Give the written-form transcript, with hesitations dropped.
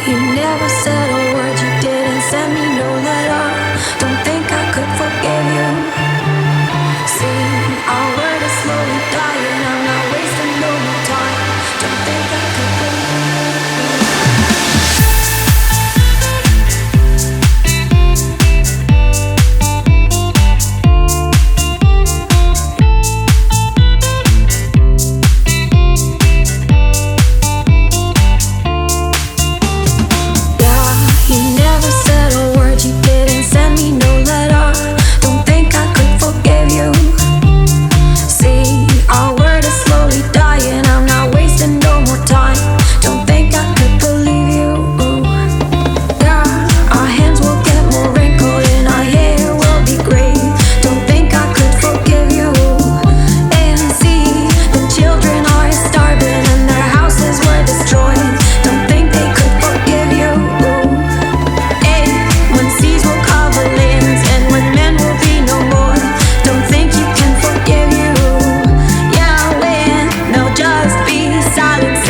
you never said a word, you didn't send me no letter. Don't think I could forgive you. See, our word is slowly dying, I'm not wasting no more time. Don't think I could silence.